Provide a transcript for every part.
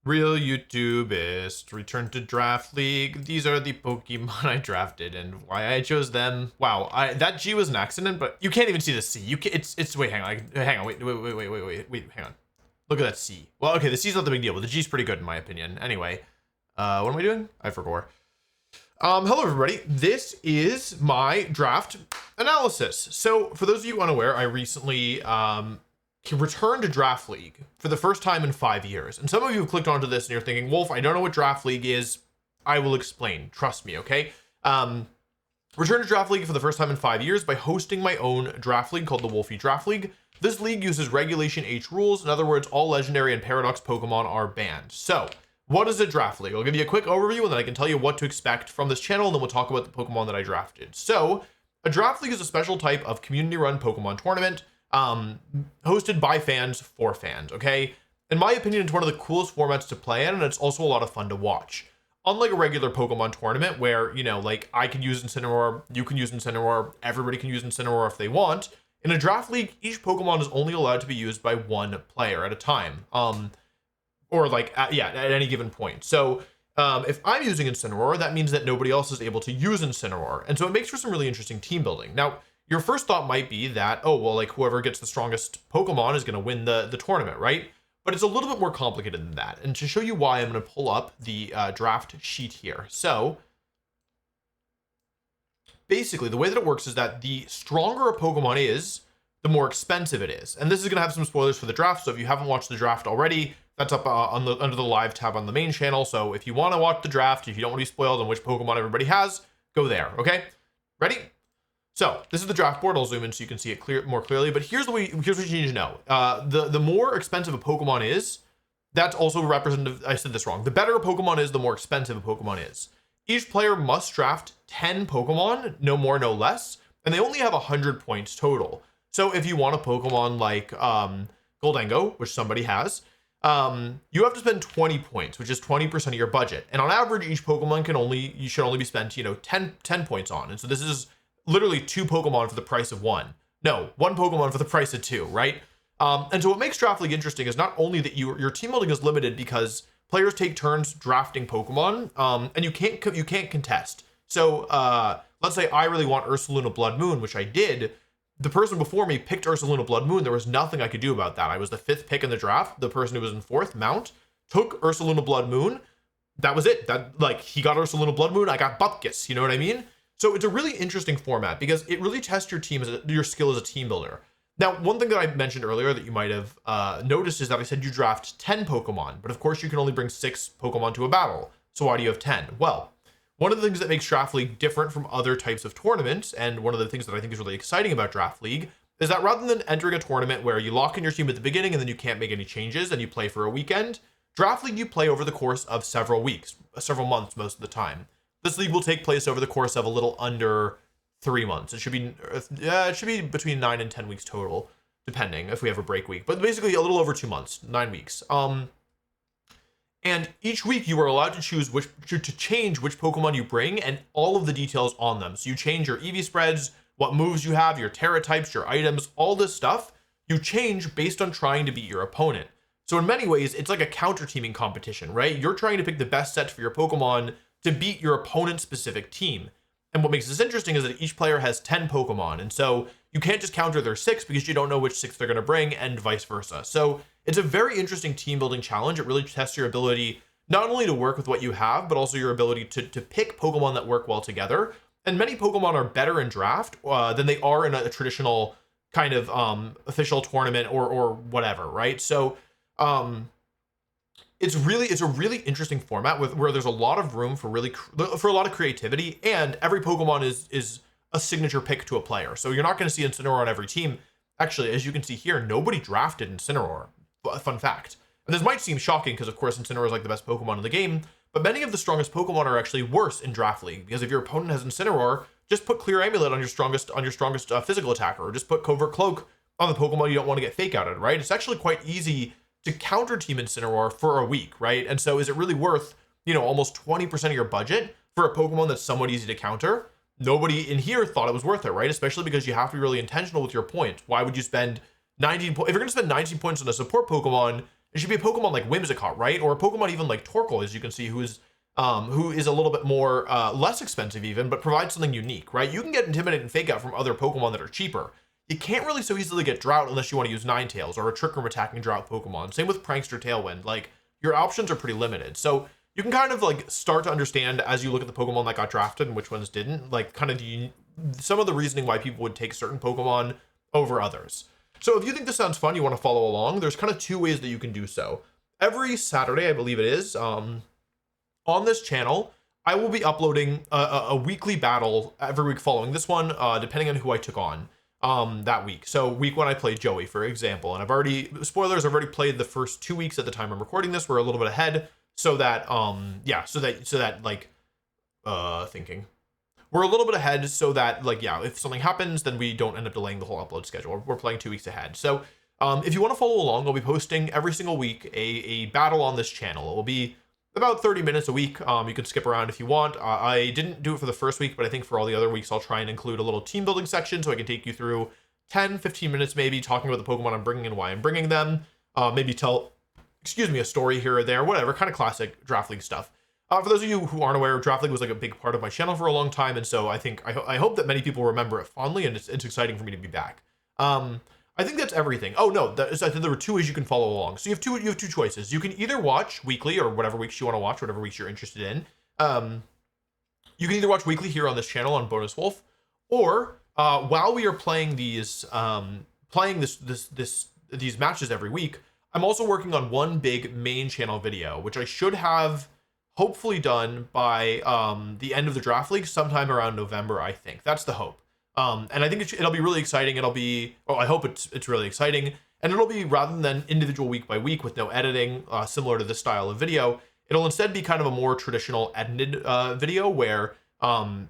Real YouTubist, return to Draft League. These are the Pokemon I drafted and why I chose them. Wow, that G was an accident, but you can't even see the C. You can, it's wait, hang on, wait, hang on. Look at that C. Well, okay, the C's not the big deal, but the G's pretty good in my opinion. Anyway, what am I doing? I forgot. Hello everybody. This is my draft analysis. So for those of you unaware, I recently returned to Draft League for the first time in 5 years. And some of you have clicked onto this and you're thinking, Wolf, I don't know what Draft League is. I will explain. Trust me, okay? Returned to Draft League for the first time in 5 years by hosting my own draft league called the Wolfey Draft League. This league uses Regulation H rules. In other words, all legendary and paradox Pokemon are banned. So, what is a draft league? I'll give you a quick overview and then I can tell you what to expect from this channel, and then we'll talk about the Pokemon that I drafted. So, a draft league is a special type of community-run Pokemon tournament hosted by fans for fans, okay? In my opinion, it's one of the coolest formats to play in, and it's also a lot of fun to watch. Unlike a regular Pokemon tournament where, you know, like I can use Incineroar, you can use Incineroar, everybody can use Incineroar if they want. In a draft league, each Pokemon is only allowed to be used by one player at a time. Or like, at any given point. So if I'm using Incineroar, that means that nobody else is able to use Incineroar. And so it makes for some really interesting team building. Now, your first thought might be that, oh, well, like whoever gets the strongest Pokemon is going to win the tournament, right? But it's a little bit more complicated than that. And to show you why, I'm going to pull up the draft sheet here. So basically, the way that it works is that the stronger a Pokemon is, the more expensive it is. And this is going to have some spoilers for the draft. So if you haven't watched the draft already, that's up under the live tab on the main channel. So if you want to watch the draft, if you don't want to be spoiled on which Pokemon everybody has, go there. Okay, ready? So this is the draft board. I'll zoom in so you can see it more clearly. But here's what you need to know. The more expensive a Pokemon is, that's also representative. I said this wrong. The better a Pokemon is, the more expensive a Pokemon is. Each player must draft 10 Pokemon, no more, no less, and they only have 100 points total. So if you want a Pokemon like Goldengo, which somebody has, you have to spend 20 points, which is 20% of your budget. And on average, each Pokemon you should only be spent, 10 points on. And so this is literally 2 Pokemon for the price of 1. No, 1 Pokemon for the price of 2, right? And so what makes Draft League interesting is not only that your team building is limited because players take turns drafting Pokemon, and you can't contest. So let's say I really want Ursaluna Blood Moon, which I did. The person before me picked Ursaluna Blood Moon. There was nothing I could do about that. I was the 5th pick in the draft. The person who was in 4th, Mount, took Ursaluna Blood Moon. That was it. He got Ursaluna Blood Moon. I got Bupkis. You know what I mean? So it's a really interesting format because it really tests your skill as a team builder. Now, one thing that I mentioned earlier that you might have noticed is that I said you draft 10 Pokemon, but of course you can only bring 6 Pokemon to a battle. So why do you have 10? Well, one of the things that makes Draft League different from other types of tournaments, and one of the things that I think is really exciting about Draft League, is that rather than entering a tournament where you lock in your team at the beginning and then you can't make any changes and you play for a weekend, Draft League you play over the course of several weeks, several months most of the time. This league will take place over the course of a little under 3 months. It should be between 9 and 10 weeks total, depending if we have a break week. But basically a little over 2 months, 9 weeks. And each week you are allowed to choose to change which Pokemon you bring and all of the details on them. So you change your EV spreads, what moves you have, your Terra types, your items, all this stuff you change based on trying to beat your opponent. So in many ways, it's like a counter teaming competition, right? You're trying to pick the best set for your Pokemon to beat your opponent's specific team. And what makes this interesting is that each player has 10 Pokemon. And so you can't just counter their 6 because you don't know which 6 they're going to bring and vice versa. So it's a very interesting team building challenge. It really tests your ability not only to work with what you have, but also your ability to pick Pokemon that work well together. And many Pokemon are better in draft than they are in a traditional kind of official tournament or whatever, right? So it's a really interesting format where there's a lot of room for a lot of creativity, and every Pokemon is a signature pick to a player. So you're not going to see Incineroar on every team. Actually, as you can see here, nobody drafted Incineroar. Fun fact. And this might seem shocking because, of course, Incineroar is like the best Pokemon in the game, but many of the strongest Pokemon are actually worse in Draft League because if your opponent has Incineroar, just put Clear Amulet on your strongest physical attacker, or just put Covert Cloak on the Pokemon you don't want to get fake outed, right? It's actually quite easy to counter team Incineroar for a week, right? And so is it really worth, almost 20% of your budget for a Pokemon that's somewhat easy to counter? Nobody in here thought it was worth it, right? Especially because you have to be really intentional with your points. Why would you spend 19 points? If you're going to spend 19 points on a support Pokemon, It should be a Pokemon like Whimsicott, right? Or a Pokemon even like Torkoal, as you can see, who is a little bit more less expensive even, but provides something unique, right? You can get Intimidate and Fake Out from other Pokemon that are cheaper. You can't really so easily get Drought unless you want to use Ninetales or a Trick Room attacking Drought Pokemon. Same with Prankster Tailwind. Like, your options are pretty limited. So you can kind of like start to understand as you look at the Pokemon that got drafted and which ones didn't, like kind of some of the reasoning why people would take certain Pokemon over others. So if you think this sounds fun, you want to follow along, there's kind of two ways that you can do so. Every Saturday, I believe it is, on this channel, I will be uploading a weekly battle every week following this one, depending on who I took on that week. So week 1, I played Joey, for example, and I've already played the first 2 weeks at the time I'm recording this. We're a little bit ahead, so that thinking. We're a little bit ahead so that, like, yeah, if something happens, then we don't end up delaying the whole upload schedule. We're playing 2 weeks ahead. So if you want to follow along, I'll be posting every single week a battle on this channel. It will be about 30 minutes a week. You can skip around if you want. I didn't do it for the first week, but I think for all the other weeks, I'll try and include a little team building section so I can take you through 10, 15 minutes maybe, talking about the Pokemon I'm bringing and why I'm bringing them. Maybe tell, a story here or there, whatever, kind of classic Draft League stuff. For those of you who aren't aware, Draft League was like a big part of my channel for a long time, and so I hope that many people remember it fondly, and it's exciting for me to be back. I think that's everything. Oh no, I think there were 2 ways you can follow along. So you have two choices. You can either watch weekly or whatever weeks you want to watch, whatever weeks you're interested in. You can either watch weekly here on this channel on BonusWolfe, or while we are playing these these matches every week, I'm also working on one big main channel video, which I should have hopefully done by the end of the Draft League, sometime around November, I think. That's the hope. And I think it'll be really exciting. I hope it's really exciting. And it'll be, rather than individual week by week with no editing, similar to this style of video, it'll instead be kind of a more traditional edited video where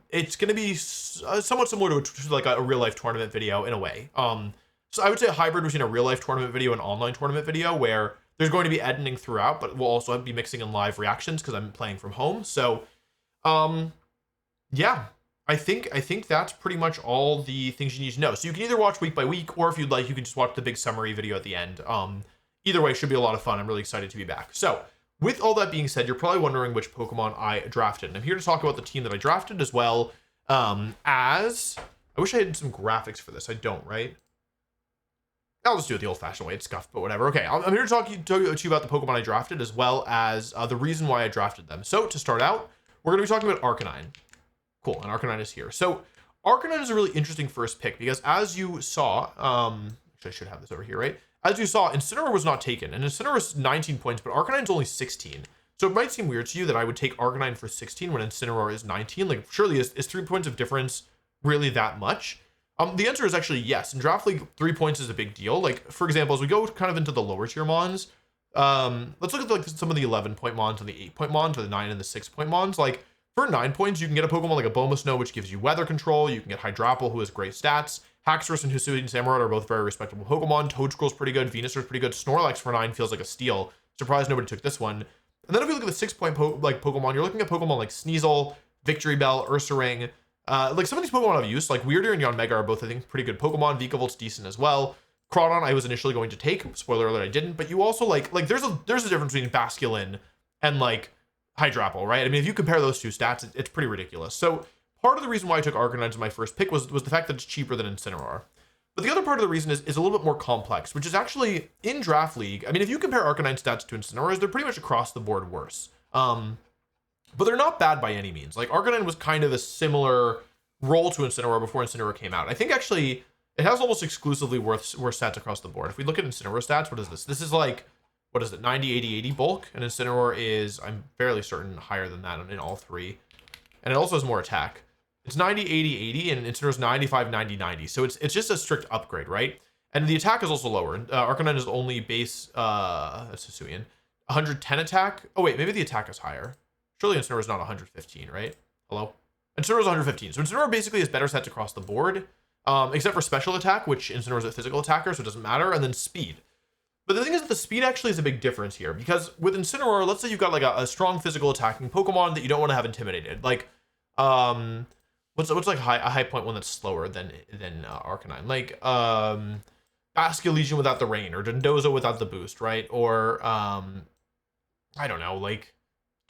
it's going to be somewhat similar to like a real life tournament video in a way. So I would say a hybrid between a real life tournament video and online tournament video, where there's going to be editing throughout, but we'll also be mixing in live reactions because I'm playing from home. So, yeah, I think that's pretty much all the things you need to know. So you can either watch week by week, or if you'd like, you can just watch the big summary video at the end. Either way, should be a lot of fun. I'm really excited to be back. So with all that being said, you're probably wondering which Pokemon I drafted. And I'm here to talk about the team that I drafted, as well as, I wish I had some graphics for this. I don't, right? I'll just do it the old-fashioned way. It's scuffed, but whatever. Okay, I'm here to talk to you about the Pokemon I drafted, as well as the reason why I drafted them. So to start out, we're going to be talking about Arcanine. Cool, and Arcanine is here. So Arcanine is a really interesting first pick because, as you saw, actually I should have this over here, right? As you saw, Incineroar was not taken, and Incineroar is 19 points, but Arcanine's only 16. So it might seem weird to you that I would take Arcanine for 16 when Incineroar is 19. Like, surely is 3 points of difference really that much? The answer is actually yes. In Draft League, 3 points is a big deal. Like, for example, as we go kind of into the lower tier mons, let's look at like some of the 11-point mons and the 8-point mons, or the 9 and the 6-point mons. Like, for 9 points, you can get a Pokemon like a Bomasnow, which gives you weather control. You can get Hydrapple, who has great stats. Haxorus and Hisuian Samurott are both very respectable Pokemon. Toedscruel's pretty good. Venusaur's pretty good. Snorlax for 9 feels like a steal. Surprised nobody took this one. And then if you look at the 6-point Pokemon, you're looking at Pokemon like Sneasel, Victory Bell, Ursaring. Like, some of these Pokemon I've used, like Weirdeer and Yanmega, are both, I think, pretty good Pokemon. Vikavolt's decent as well. Crawdon I was initially going to take. Spoiler alert, I didn't. But you also, like there's a difference between Basculin and, like, Hydrapple, right? I mean, if you compare those two stats, it's pretty ridiculous. So part of the reason why I took Arcanine as my first pick was the fact that it's cheaper than Incineroar. But the other part of the reason is a little bit more complex, which is actually in Draft League. I mean, if you compare Arcanine stats to Incineroar's, they're pretty much across the board worse. But they're not bad by any means. Like, Arcanine was kind of a similar role to Incineroar before Incineroar came out. I think actually it has almost exclusively worse stats across the board. If we look at Incineroar stats, what is this? This is like, what is it, 90, 80, 80 bulk? And Incineroar is, I'm fairly certain, higher than that in all three. And it also has more attack. It's 90, 80, 80, and Incineroar's 95, 90, 90. So it's just a strict upgrade, right? And the attack is also lower. Arcanine is only base, that's Hisuian, 110 attack. Oh wait, maybe the attack is higher. Surely Incineroar is not 115, right? Hello? Incineroar is 115. So Incineroar basically has better stats across the board, except for special attack, which Incineroar is a physical attacker, so it doesn't matter, and then speed. But the thing is that the speed actually is a big difference here, because with Incineroar, let's say you've got like a strong physical attacking Pokemon that you don't want to have intimidated. Like, what's like a high point one that's slower than Arcanine? Like, Basculegion without the rain, or Dondozo without the boost, right? Or I don't know, like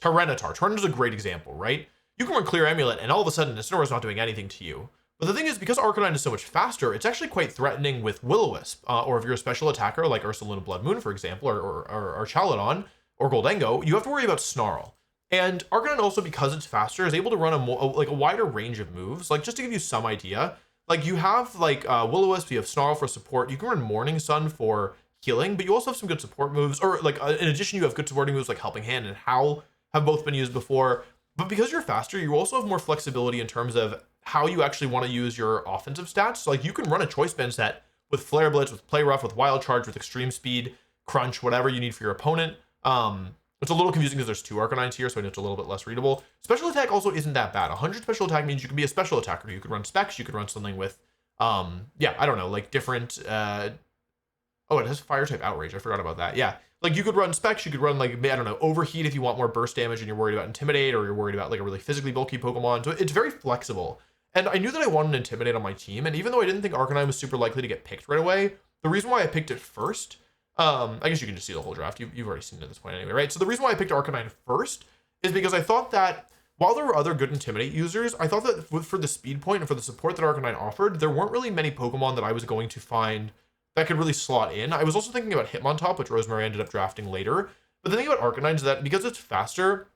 Tyranitar. Tyranitar's a great example, right? You can run Clear Amulet, and all of a sudden, Incineroar's not doing anything to you. But the thing is, because Arcanine is so much faster, it's actually quite threatening with Will-O-Wisp, or if you're a special attacker like Ursaluna Blood Moon, for example, or Chaladon, or Goldengo, you have to worry about Snarl. And Arcanine also, because it's faster, is able to run a wider range of moves. Like, just to give you some idea, like, you have, like, Will-O-Wisp, you have Snarl for support, you can run Morning Sun for healing, but you also have some good support moves, or, like, in addition, you have good supporting moves like Helping Hand and Howl have both been used before. But because you're faster, you also have more flexibility in terms of how you actually want to use your offensive stats. So, like, you can run a Choice Band set with Flare Blitz, with Play Rough, with Wild Charge, with Extreme Speed, Crunch, whatever you need for your opponent. It's a little confusing because there's 2 Arcanines here, so it's a little bit less readable. Special attack also isn't that bad. 100 special attack means you can be a special attacker. You could run Specs, you could run something with, yeah, I don't know, like different, oh, it has Fire type Outrage. I forgot about that. Yeah, like you could run Specs, you could run, like, I don't know, Overheat if you want more burst damage and you're worried about Intimidate, or you're worried about like a really physically bulky Pokemon. So it's very flexible. And I knew that I wanted Intimidate on my team, and even though I didn't think Arcanine was super likely to get picked right away, the reason why I picked it first, I guess you can just see the whole draft. You've already seen it at this point anyway, right? So the reason why I picked Arcanine first is because I thought that while there were other good Intimidate users, I thought that for the speed point and for the support that Arcanine offered, there weren't really many Pokemon that I was going to find that could really slot in. I was also thinking about Hitmontop, which Rosemary ended up drafting later. But the thing about Arcanine is that because it's faster,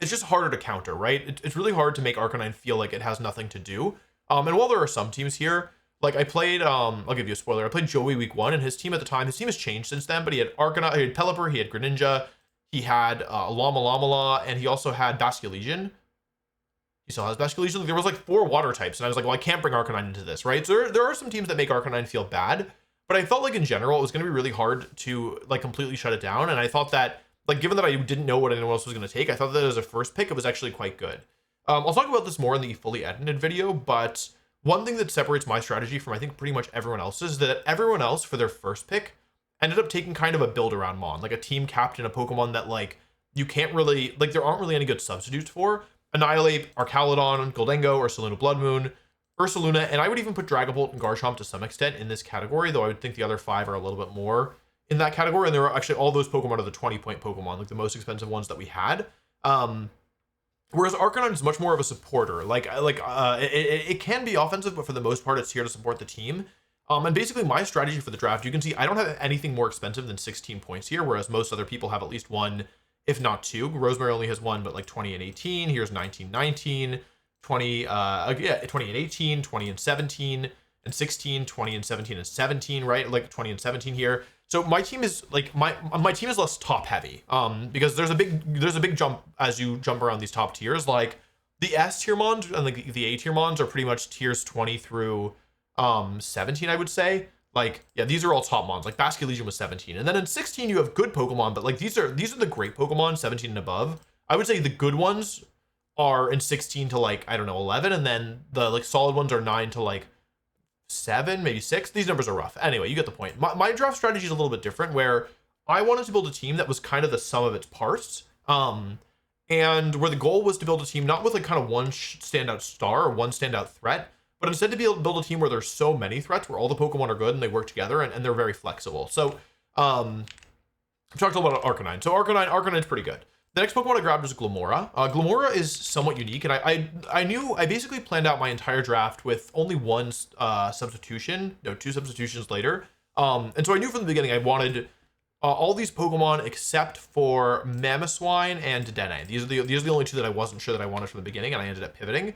it's just harder to counter, right? It's really hard to make Arcanine feel like it has nothing to do. And while there are some teams here, like I played, I'll give you a spoiler. I played Joey week 1, and his team at the time, his team has changed since then, but he had Arcanine, he had Pelipper, he had Greninja, he had Llama, and he also had Basculegion. He still has Basculegion. Like, there was like 4 water types, and I was like, well, I can't bring Arcanine into this, right? So there are some teams that make Arcanine feel bad, but I felt like in general, it was going to be really hard to like completely shut it down. And I thought that, like, given that I didn't know what anyone else was going to take, I thought that as a first pick, it was actually quite good. I'll talk about this more in the fully edited video, but one thing that separates my strategy from, I think, pretty much everyone else's is that everyone else for their first pick ended up taking kind of a build around Mon, like a team captain, a Pokemon that like you can't really, like, there aren't really any good substitutes for. Annihilate, Arcaludon, Goldengo, Ursaluna Blood Moon, Ursaluna, and I would even put Dragapult and Garchomp to some extent in this category, though I would think the other 5 are a little bit more in that category. And there are actually all those Pokemon are the 20-point Pokemon, like the most expensive ones that we had. Whereas Arcanine is much more of a supporter. It can be offensive, but for the most part, it's here to support the team. And basically my strategy for the draft, you can see I don't have anything more expensive than 16 points here, whereas most other people have at least 1, if not 2. Rosemary only has 1, but like 20 and 18. Here's 19, 19, 20, 20 and 18, 20 and 17, and 16, 20 and 17 and 17, right? Like 20 and 17 here. So my team is like my team is less top heavy, because there's a big jump as you jump around these top tiers. Like the S tier mons and like the A tier mons are pretty much tiers 20 through 17, I would say. Like, yeah, these are all top mons. Like Basculegion was 17, and then in 16 you have good Pokemon, but like these are the great Pokemon, 17 and above. I would say the good ones are in 16 to like, I don't know, 11, and then the like solid ones are 9 to like 7, maybe 6. These numbers are rough. Anyway, you get the point. My draft strategy is a little bit different, where I wanted to build a team that was kind of the sum of its parts, and where the goal was to build a team not with like kind of one standout star or one standout threat, but instead to be able to build a team where there's so many threats, where all the Pokemon are good and they work together, and they're very flexible. So I've talked a lot about Arcanine. So Arcanine's pretty good. The next Pokemon I grabbed was Glimmora. Glimmora is somewhat unique, and I basically planned out my entire draft with only 1 substitution, no, 2 substitutions later. And so I knew from the beginning I wanted all these Pokemon except for Mamoswine and Dedenne. These are the only 2 that I wasn't sure that I wanted from the beginning, and I ended up pivoting.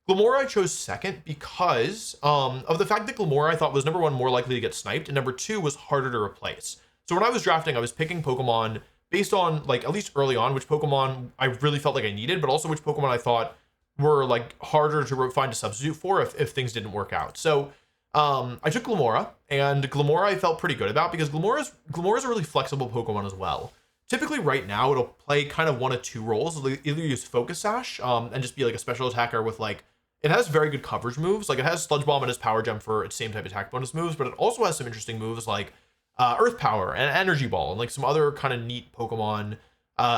Glimmora I chose second because of the fact that Glimmora I thought was number 1 more likely to get sniped, and number 2 was harder to replace. So when I was drafting, I was picking Pokemon based on, like, at least early on, which Pokemon I really felt like I needed, but also which Pokemon I thought were like harder to find a substitute for if things didn't work out. So I took Glimmora, and Glimmora I felt pretty good about because Glimmora's a really flexible Pokemon as well. Typically right now it'll play kind of 1 of 2 roles. It'll either use Focus Sash and just be like a special attacker with like, it has very good coverage moves. Like it has Sludge Bomb and its Power Gem for its same type attack bonus moves, but it also has some interesting moves like Earth Power and Energy Ball and like some other kind of neat Pokemon,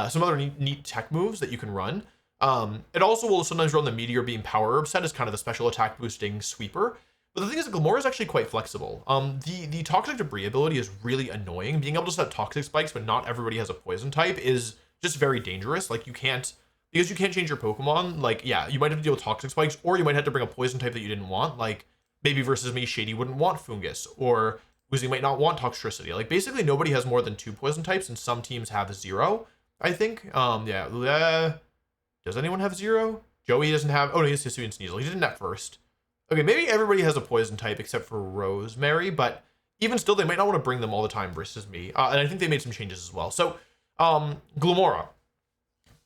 some other neat tech moves that you can run. It also will sometimes run the Meteor Beam Power Herb set as kind of the special attack boosting sweeper. But the thing is, Glimmora is actually quite flexible. The Toxic Debris ability is really annoying. Being able to set Toxic Spikes, but not everybody has a Poison type, is just very dangerous. Like, because you can't change your Pokemon, like, yeah, you might have to deal with Toxic Spikes, or you might have to bring a Poison type that you didn't want. Like, maybe versus me, Shady wouldn't want Fungus, or Woozy might not want Toxtricity. Like, basically nobody has more than 2 Poison types, and some teams have 0, I think. Yeah. Does anyone have 0? Joey doesn't have, oh no, he has Hisuian Sneasel. He didn't at first. Okay, maybe everybody has a Poison type except for Rosemary, but even still, they might not want to bring them all the time versus me. And I think they made some changes as well. So, Glimmora.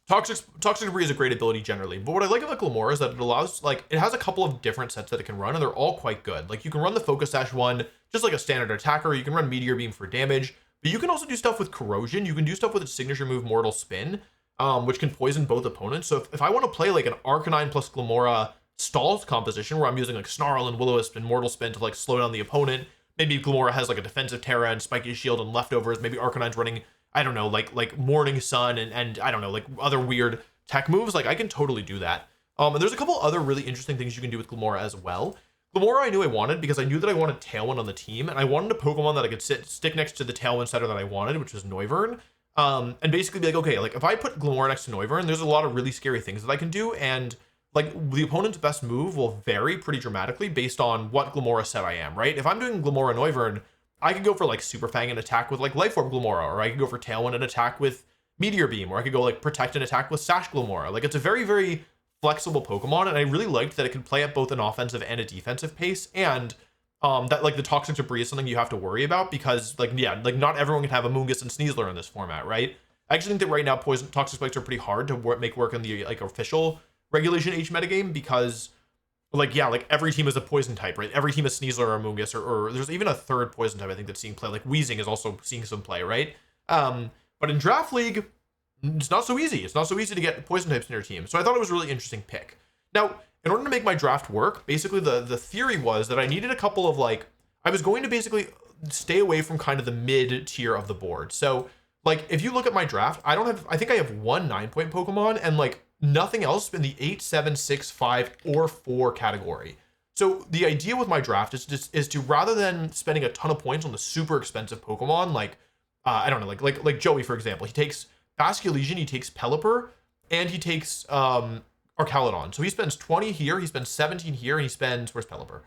Toxic Debris is a great ability generally, but what I like about Glimmora is that it allows, like, it has a couple of different sets that it can run, and they're all quite good. Like, you can run the Focus Sash one, just like a standard attacker. You can run Meteor Beam for damage, but you can also do stuff with Corrosion. You can do stuff with its signature move, Mortal Spin, which can poison both opponents. So if I want to play like an Arcanine plus Glimmora stalled composition where I'm using like Snarl and Will-O-Wisp and Mortal Spin to like slow down the opponent, maybe Glimmora has like a defensive Terra and Spiky Shield and leftovers, maybe Arcanine's running, I don't know, like Morning Sun and I don't know, like other weird tech moves, like I can totally do that. And there's a couple other really interesting things you can do with Glimmora as well. Glimmora I knew I wanted because I knew that I wanted Tailwind on the team, and I wanted a Pokemon that I could stick next to the Tailwind setter that I wanted, which was Noivern. And basically be like, okay, like if I put Glimmora next to Noivern, there's a lot of really scary things that I can do, and like the opponent's best move will vary pretty dramatically based on what Glimmora set I am, right? If I'm doing Glimmora Noivern, I could go for like Super Fang and attack with like Life Orb Glimmora, or I could go for Tailwind and attack with Meteor Beam, or I could go like Protect and attack with Sash Glimmora. Like it's a very, very flexible Pokemon, and I really liked that it could play at both an offensive and a defensive pace, and that like the Toxic Debris is something you have to worry about because like, yeah, like not everyone can have a Moongus and Sneasler in this format, right? I actually think that right now Toxic Spikes are pretty hard to make work in the like official Regulation H metagame because like, yeah, like every team is a poison type, right? Every team is Sneasler or Moongus, or there's even a third poison type I think that's seeing play. Like Weezing is also seeing some play, right? But in Draft League, it's not so easy. It's not so easy to get poison types in your team. So I thought it was a really interesting pick. Now, in order to make my draft work, basically the theory was that I needed a couple of like, I was going to basically stay away from kind of the mid tier of the board. So like, if you look at my draft, I think I have one 9-point Pokemon and like nothing else in the 8, 7, 6, 5, or 4 category. So the idea with my draft is to rather than spending a ton of points on the super expensive Pokemon, like, I don't know, like Joey, for example, he takes Basculegion, he takes Pelipper, and he takes Archaludon. So he spends 20 here, he spends 17 here, and he spends, where's Pelipper?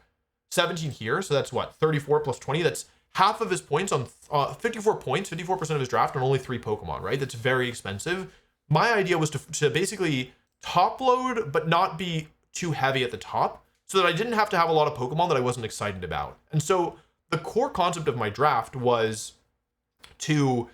17 here, so that's what, 34 plus 20, that's half of his points on 54 points, 54% of his draft on only 3 Pokemon, right? That's very expensive. My idea was to basically top load, but not be too heavy at the top, so that I didn't have to have a lot of Pokemon that I wasn't excited about. And so the core concept of my draft was to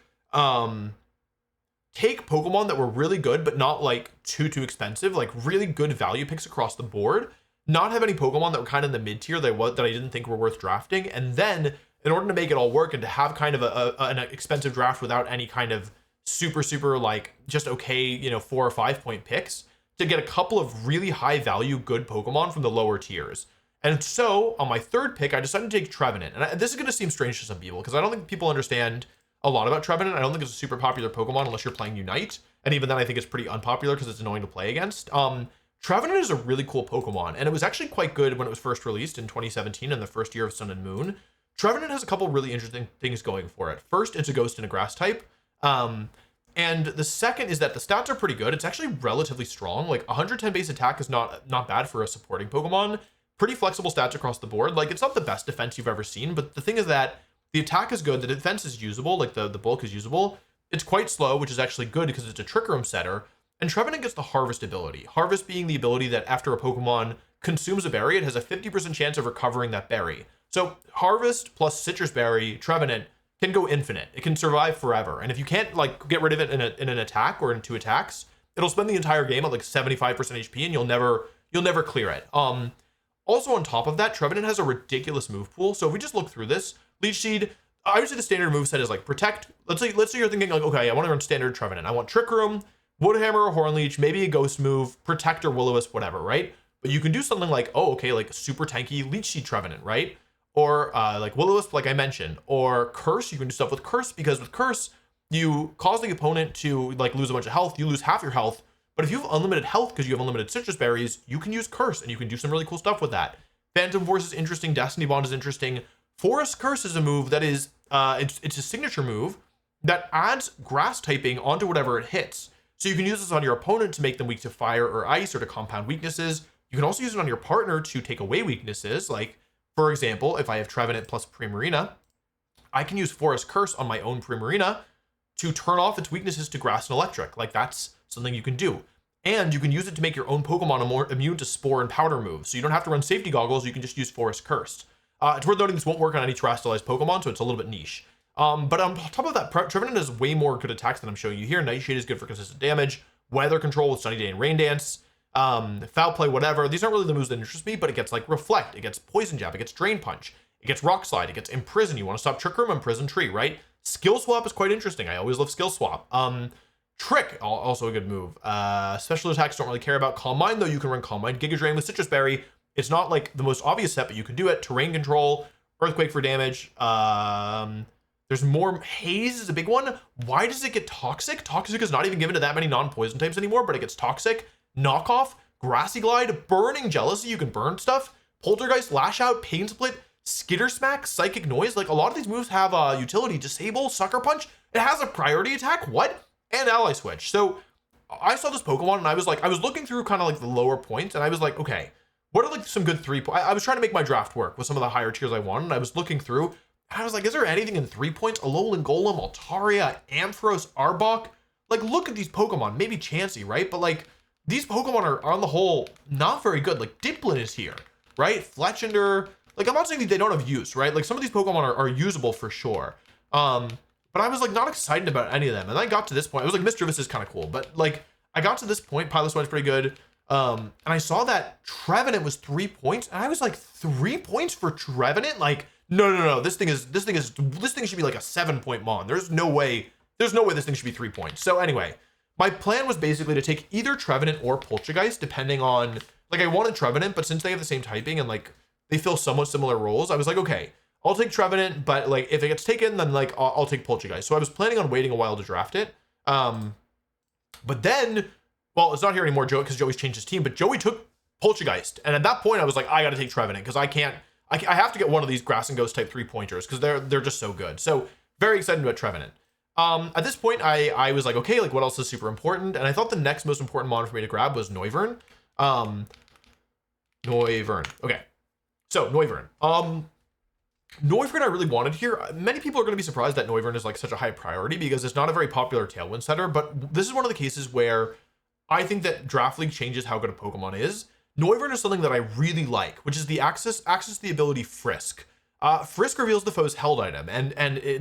take Pokemon that were really good, but not like too expensive, like really good value picks across the board, not have any Pokemon that were kind of in the mid tier that I didn't think were worth drafting. And then in order to make it all work and to have kind of an expensive draft without any kind of super like just okay, you know, 4 or 5 point picks, to get a couple of really high value good Pokemon from the lower tiers. And so on my third pick, I decided to take Trevenant. And this is going to seem strange to some people because I don't think people understand a lot about Trevenant. I don't think it's a super popular Pokemon unless you're playing Unite. And even then I think it's pretty unpopular because it's annoying to play against. Trevenant is a really cool Pokemon, and it was actually quite good when it was first released in 2017 in the first year of Sun and Moon. Trevenant has a couple really interesting things going for it. First, it's a ghost and a grass type. And the second is that the stats are pretty good. It's actually relatively strong. Like 110 base attack is not bad for a supporting Pokemon. Pretty flexible stats across the board. Like it's not the best defense you've ever seen, but the thing is that the attack is good. The defense is usable. Like the bulk is usable. It's quite slow, which is actually good because it's a Trick Room setter. And Trevenant gets the Harvest ability. Harvest being the ability that after a Pokemon consumes a berry, it has a 50% chance of recovering that berry. So Harvest plus Citrus Berry, Trevenant can go infinite. It can survive forever. And if you can't like get rid of it in an attack or in 2 attacks, it'll spend the entire game at like 75% HP and you'll never clear it. Also on top of that, Trevenant has a ridiculous move pool. So if we just look through this, Leech Seed, I would say the standard move set is like Protect. Let's say you're thinking like, okay, I want to run standard Trevenant. I want Trick Room, Woodhammer or Hornleech, maybe a Ghost move, Protect or Will-O-Wisp, whatever, right? But you can do something like, oh, okay, like super tanky Leech Seed Trevenant, right? Or like Will-O-Wisp, like I mentioned, or Curse. You can do stuff with Curse because with Curse, you cause the opponent to like lose a bunch of health. You lose half your health. But if you have unlimited health because you have unlimited citrus berries, you can use Curse and you can do some really cool stuff with that. Phantom Force is interesting. Destiny Bond is interesting. Forest Curse is a move that is, it's a signature move that adds grass typing onto whatever it hits. So you can use this on your opponent to make them weak to fire or ice or to compound weaknesses. You can also use it on your partner to take away weaknesses. Like, for example, if I have Trevenant plus Primarina, I can use Forest Curse on my own Primarina to turn off its weaknesses to grass and electric. Like, that's something you can do. And you can use it to make your own Pokemon more immune to Spore and Powder moves. So you don't have to run Safety Goggles, you can just use Forest Curse. It's worth noting this won't work on any terrestrialized Pokemon, so it's a little bit niche. But on top of that, Trevenant has way more good attacks than I'm showing you here. Nightshade is good for consistent damage. Weather Control with Sunny Day and Rain Dance. Foul Play, whatever. These aren't really the moves that interest me, but it gets like Reflect, it gets Poison Jab, it gets Drain Punch, it gets Rock Slide, it gets Imprison. You want to stop Trick Room, Imprison Tree, right? Skill Swap is quite interesting. I always love Skill Swap. Trick, also a good move. Special attacks don't really care about. Calm Mind, though, you can run Calm Mind. Giga Drain with Citrus Berry. It's not like the most obvious set, but you can do it. Terrain Control, Earthquake for damage. There's more. Haze is a big one. Why does it get Toxic? Toxic is not even given to that many non-poison types anymore, but it gets Toxic. Knockoff, Grassy Glide, Burning Jealousy, you can burn stuff. Poltergeist, Lash Out, Pain Split, Skitter Smack, Psychic Noise. Like, a lot of these moves have utility. Disable, Sucker Punch. It has a priority attack. What? And Ally Switch. So I saw this Pokemon and I was looking through kind of like the lower points and I was like, okay, what are like some good 3 points? I was trying to make my draft work with some of the higher tiers I wanted. And I was looking through and I was like, is there anything in 3 points? Alolan Golem, Altaria, Ampharos, Arbok. Like, look at these Pokemon. Maybe Chansey, right? But like, these Pokemon are on the whole not very good. Like, Dipplin is here, right? Fletchinder. Like, I'm not saying that they don't have use, right? Like, some of these Pokemon are usable for sure. But I was like not excited about any of them. And I got to this point. I was like, Mischievous is kind of cool. But like, I got to this point, Piloswine's pretty good. And I saw that Trevenant was 3 points. And I was like, 3 points for Trevenant? Like, no. This thing should be like a 7-point mon. There's no way this thing should be 3 points. So anyway, my plan was basically to take either Trevenant or Poltergeist, depending on, like, I wanted Trevenant, but since they have the same typing and like they fill somewhat similar roles, I was like, okay, I'll take Trevenant, but like if it gets taken, then like I'll take Poltergeist. So I was planning on waiting a while to draft it. But then, well, it's not here anymore, Joey, because Joey's changed his team, but Joey took Poltergeist. And at that point I was like, I gotta take Trevenant because I have to get one of these Grass and Ghost type 3-pointers because they're just so good. So very excited about Trevenant. At this point I was like, okay, like what else is super important? And I thought the next most important mon for me to grab was Noivern. Noivern. Okay. So Noivern. Noivern I really wanted here. Many people are going to be surprised that Noivern is like such a high priority because it's not a very popular Tailwind setter, but this is one of the cases where I think that Draft League changes how good a Pokemon is. Noivern is something that I really like, which is the access to the ability Frisk. Frisk reveals the foe's held item, and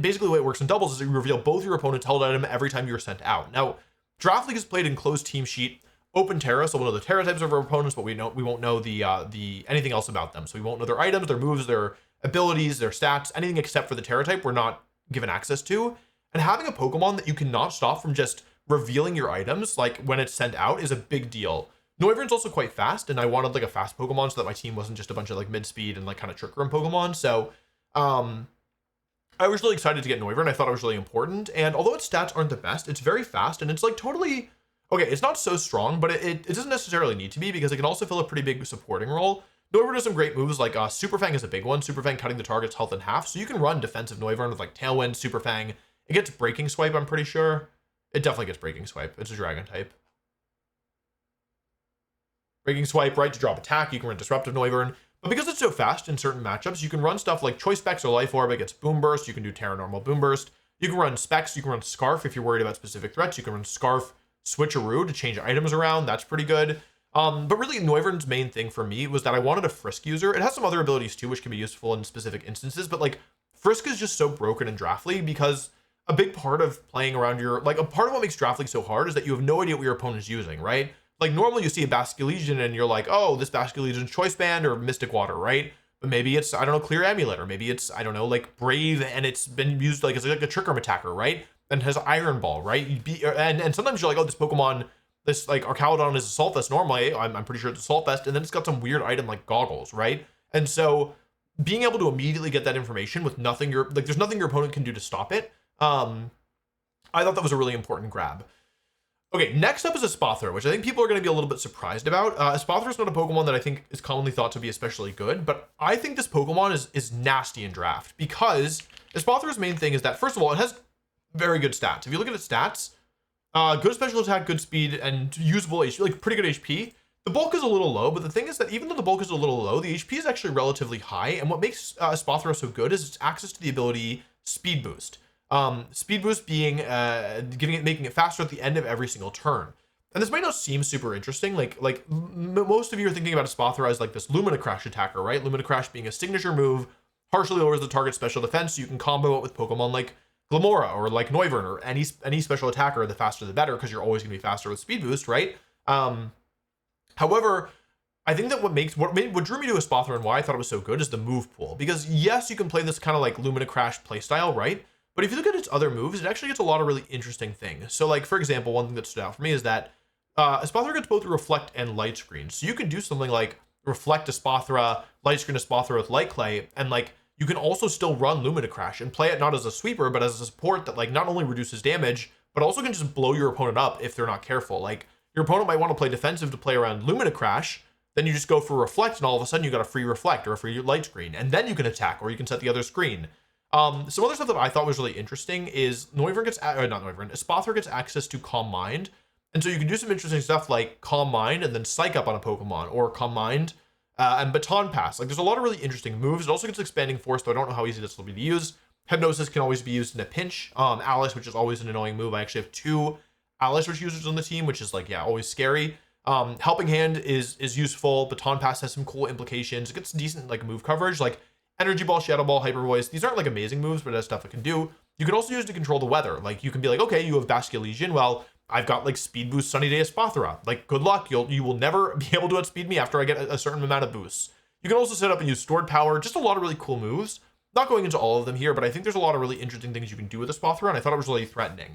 basically the way it works in doubles is you reveal both your opponent's held item every time you're sent out. Now, Draft League is played in closed team sheet, open Terra, so we'll know the Terra types of our opponents, but we won't know the anything else about them. So we won't know their items, their moves, their abilities, their stats, anything except for the Terra type we're not given access to. And having a Pokemon that you cannot stop from just revealing your items, like when it's sent out, is a big deal. Noivern's also quite fast, and I wanted like a fast Pokemon so that my team wasn't just a bunch of like mid-speed and like kind of Trick Room Pokemon. So I was really excited to get Noivern. I thought it was really important. And although its stats aren't the best, it's very fast and it's like totally, okay, it's not so strong, but it doesn't necessarily need to be because it can also fill a pretty big supporting role. Noivern does some great moves, like Super Fang is a big one. Super Fang cutting the target's health in half. So you can run defensive Noivern with like Tailwind, Super Fang. It gets Breaking Swipe, I'm pretty sure. It definitely gets Breaking Swipe. It's a Dragon type. Breaking Swipe, right to drop attack. You can run Disruptive Noivern. But because it's so fast in certain matchups, you can run stuff like Choice Specs or Life Orb. It gets Boom Burst. You can do Terra Normal Boom Burst. You can run Specs. You can run Scarf if you're worried about specific threats. You can run Scarf Switcheroo to change items around. That's pretty good. But really, Noivern's main thing for me was that I wanted a Frisk user. It has some other abilities too, which can be useful in specific instances. But like, Frisk is just so broken in Draft League because a big part of playing around your, like, a part of what makes Draft League so hard is that you have no idea what your opponent is using, right? Like, normally you see a Basculegion and you're like, oh, this Basculegion's Choice Band or Mystic Water, right? But maybe it's, I don't know, Clear Amulet, or maybe it's, I don't know, like Brave, and it's been used like as like a Trick Room attacker, right? And has Iron Ball, right? And sometimes you're like, oh, this Pokemon, this like Arcaludon is Assault Vest normally. I'm pretty sure it's Assault Vest, and then it's got some weird item like Goggles, right? And so being able to immediately get that information with nothing there's nothing your opponent can do to stop it. I thought that was a really important grab. Okay, next up is Espathra, which I think people are going to be a little bit surprised about. Espathra is not a Pokemon that I think is commonly thought to be especially good, but I think this Pokemon is nasty in draft because Espathra's main thing is that, first of all, it has very good stats. If you look at its stats, good special attack, good speed, and usable HP, like pretty good HP. The bulk is a little low, but the thing is that even though the bulk is a little low, the HP is actually relatively high, and what makes Espathra so good is its access to the ability Speed Boost. Speed Boost being making it faster at the end of every single turn. And this might not seem super interesting. Most of you are thinking about Espathra as like this Lumina Crash attacker, right? Lumina Crash being a signature move, partially lowers the target's special defense, so you can combo it with Pokemon like Glimmora or like Noivern or any special attacker. The faster the better, because you're always going to be faster with Speed Boost, right? However, I think that what drew me to Espathra and why I thought it was so good is the move pool. Because yes, you can play this kind of like Lumina Crash playstyle, right? But if you look at its other moves, it actually gets a lot of really interesting things. So like, for example, one thing that stood out for me is that Espathra gets both Reflect and Light Screen. So you can do something like Reflect Espathra, Light Screen Espathra with Light Clay, and like you can also still run Lumina Crash and play it not as a sweeper, but as a support that like not only reduces damage, but also can just blow your opponent up if they're not careful. Like your opponent might want to play defensive to play around Lumina Crash, then you just go for Reflect, and all of a sudden you got a free Reflect or a free Light Screen, and then you can attack, or you can set the other screen. Some other stuff that I thought was really interesting is Espathra gets access to Calm Mind. And so you can do some interesting stuff like Calm Mind and then Psych Up on a Pokemon, or Calm Mind and Baton Pass. Like there's a lot of really interesting moves. It also gets Expanding Force, though I don't know how easy this will be to use. Hypnosis can always be used in a pinch. Alice, which is always an annoying move. I actually have 2 Alice Rush users on the team, which is like, yeah, always scary. Helping Hand is useful. Baton Pass has some cool implications. It gets decent like move coverage. Like Energy Ball, Shadow Ball, Hyper Voice. These aren't like amazing moves, but it has stuff it can do. You can also use it to control the weather. Like you can be like, okay, you have Basculegion. Well, I've got like Speed Boost Sunny Day Espathra. Like good luck. You will never be able to outspeed me after I get a certain amount of boosts. You can also set up and use Stored Power. Just a lot of really cool moves. Not going into all of them here, but I think there's a lot of really interesting things you can do with Espathra, and I thought it was really threatening.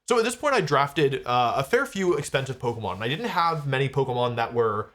So at this point, I drafted a fair few expensive Pokemon, and I didn't have many Pokemon that were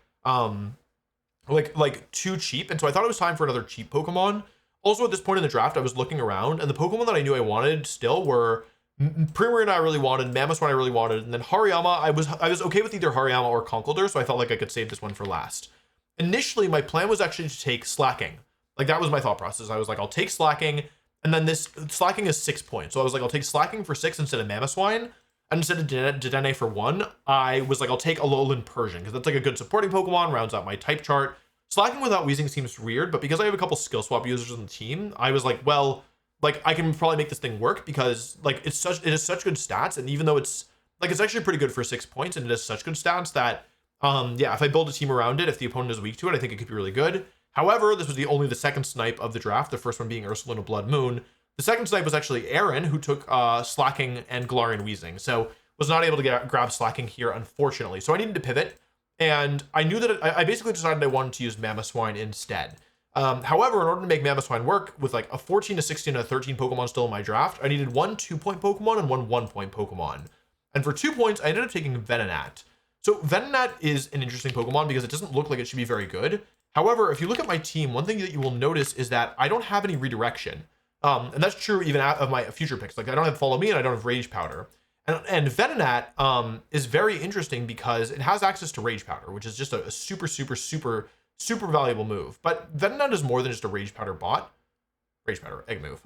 like too cheap, and so I thought it was time for another cheap Pokemon. Also, at this point in the draft, I was looking around, and the Pokemon that I knew I wanted still were Primarina I really wanted, Mamoswine I really wanted, and then Hariyama, I was okay with either Hariyama or Conkeldurr, so I felt like I could save this one for last. Initially, my plan was actually to take Slacking. Like, that was my thought process. I was like, I'll take Slacking, and then this Slacking is 6 points. So I was like, I'll take Slacking for 6 instead of Mamoswine, and instead of Dedenne for 1, I was like, I'll take Alolan Persian, because that's like a good supporting Pokemon, rounds out my type chart. Slacking without Weezing seems weird, but because I have a couple skill swap users on the team, I was like, well, like I can probably make this thing work because like it is such good stats, and even though it's actually pretty good for 6 points, and it has such good stats that yeah, if I build a team around it, if the opponent is weak to it, I think it could be really good. However, this was only the second snipe of the draft, the first one being Ursaluna Blood Moon. The second snipe was actually Aaron, who took Slacking and Galarian Weezing, so was not able to grab Slacking here, unfortunately. So I needed to pivot. And I knew that I basically decided I wanted to use Mamoswine instead. However, in order to make Mamoswine work with like a 14, a 16, and a 13 Pokemon still in my draft, I needed 1 2-point Pokemon and 1 1-point Pokemon. And for 2 points, I ended up taking Venonat. So Venonat is an interesting Pokemon because it doesn't look like it should be very good. However, if you look at my team, one thing that you will notice is that I don't have any redirection. And that's true even of my future picks. Like I don't have Follow Me and I don't have Rage Powder. And Venonat is very interesting because it has access to Rage Powder, which is just a super valuable move. But Venonat is more than just a Rage Powder bot. Rage Powder, egg move.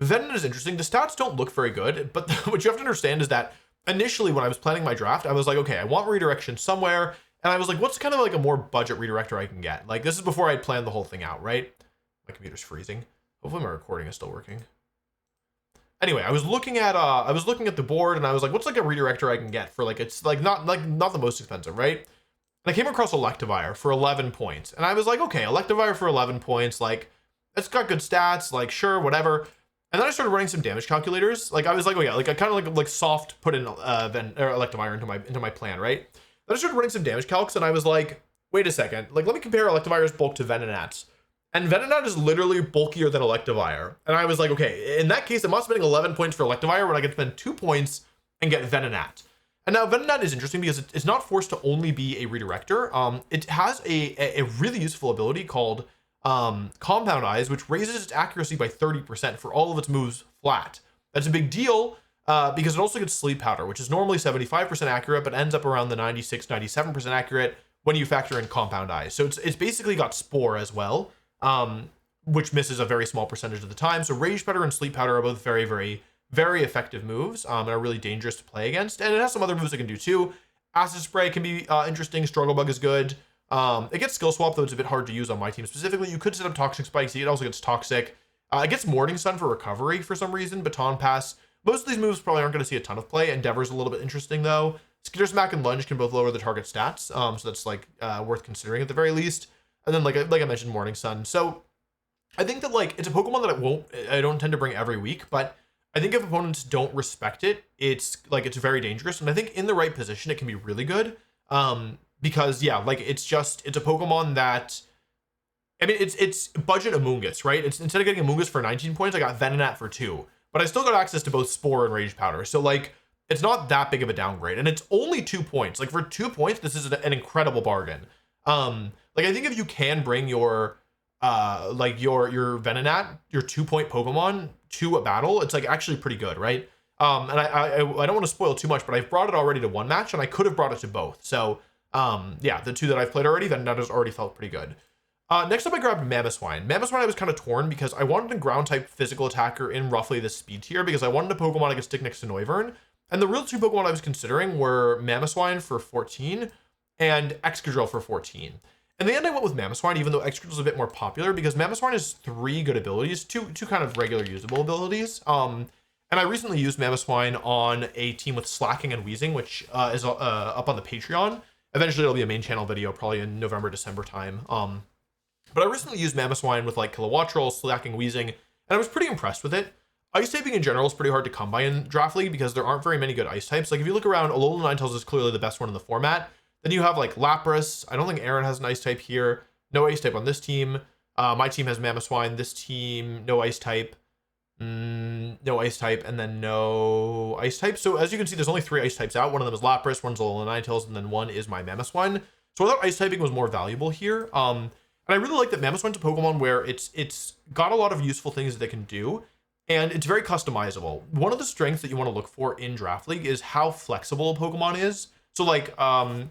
Venonat is interesting. The stats don't look very good, but what you have to understand is that initially when I was planning my draft, I was like, okay, I want redirection somewhere. And I was like, what's kind of like a more budget redirector I can get? Like this is before I had planned the whole thing out, right? My computer's freezing. Hopefully my recording is still working. Anyway, I was looking at the board and I was like, what's like a redirector I can get for like, it's like not the most expensive, right? And I came across Electivire for 11 points. And I was like, okay, Electivire for 11 points, like it's got good stats, like sure, whatever. And then I started running some damage calculators. Like I was like, oh yeah, like I kind of like soft put in Electivire into my plan, right? Then I started running some damage calcs and I was like, wait a second, like let me compare Electivire's bulk to Venonat's. And Venonat is literally bulkier than Electivire. And I was like, okay, in that case, I'm not spending 11 points for Electivire when I can spend 2 points and get Venonat. And now Venonat is interesting because it's not forced to only be a redirector. It has a really useful ability called Compound Eyes, which raises its accuracy by 30% for all of its moves flat. That's a big deal because it also gets Sleep Powder, which is normally 75% accurate, but ends up around the 96-97% accurate when you factor in Compound Eyes. So it's basically got Spore as well, which misses a very small percentage of the time. So Rage Powder and Sleep Powder are both very, very, very effective moves, and are really dangerous to play against. And it has some other moves it can do too. Acid Spray can be interesting. Struggle Bug is good. It gets Skill Swap, though it's a bit hard to use on my team specifically. You could set up Toxic Spikes. It also gets Toxic. It gets Morning Sun for recovery for some reason. Baton Pass. Most of these moves probably aren't going to see a ton of play. Endeavor's a little bit interesting, though. Skitter Smack and Lunge can both lower the target stats, so that's like worth considering at the very least. And then like I mentioned, Morning Sun. So I think that like it's a Pokemon that I don't tend to bring every week, but I think if opponents don't respect it, it's very dangerous. And I think in the right position, it can be really good. Because yeah, like it's a Pokemon that, I mean, it's budget Amoonguss, right? It's instead of getting Amoonguss for 19 points, I got Venonat for 2. But I still got access to both Spore and Rage Powder. So like it's not that big of a downgrade. And it's only 2 points. Like for 2 points, this is an incredible bargain. Like I think if you can bring your your Venonat, your 2-point Pokemon to a battle, it's like actually pretty good, right? And I don't want to spoil too much, but I've brought it already to one match, and I could have brought it to both. So yeah, the 2 that I've played already, Venonat has already felt pretty good. Next up, I grabbed Mamoswine. Mamoswine I was kind of torn because I wanted a ground-type physical attacker in roughly the speed tier because I wanted a Pokemon I could stick next to Noivern. And the real 2 Pokemon I was considering were Mamoswine for 14 and Excadrill for 14. In the end, I went with Mamoswine, even though Excadrill is a bit more popular, because Mamoswine has 3 good abilities, two kind of regular usable abilities. And I recently used Mamoswine on a team with Slacking and Wheezing, which is up on the Patreon. Eventually, it'll be a main channel video, probably in November, December time. But I recently used Mamoswine with like Kilowattrel, Slacking, Wheezing, and I was pretty impressed with it. Ice typing in general is pretty hard to come by in Draft League because there aren't very many good ice types. Like if you look around, Alola Ninetales is clearly the best one in the format. Then you have like Lapras. I don't think Aaron has an ice type here. No ice type on this team. My team has Mamoswine. This team, no ice type. No ice type, and then no ice type. So as you can see, there's only 3 ice types out. One of them is Lapras, one's Alola Ninetales, and then one is my Mamoswine. So I thought ice typing was more valuable here. And I really like that Mamoswine's a Pokemon where it's got a lot of useful things that it can do, and it's very customizable. One of the strengths that you want to look for in Draft League is how flexible a Pokemon is. So like a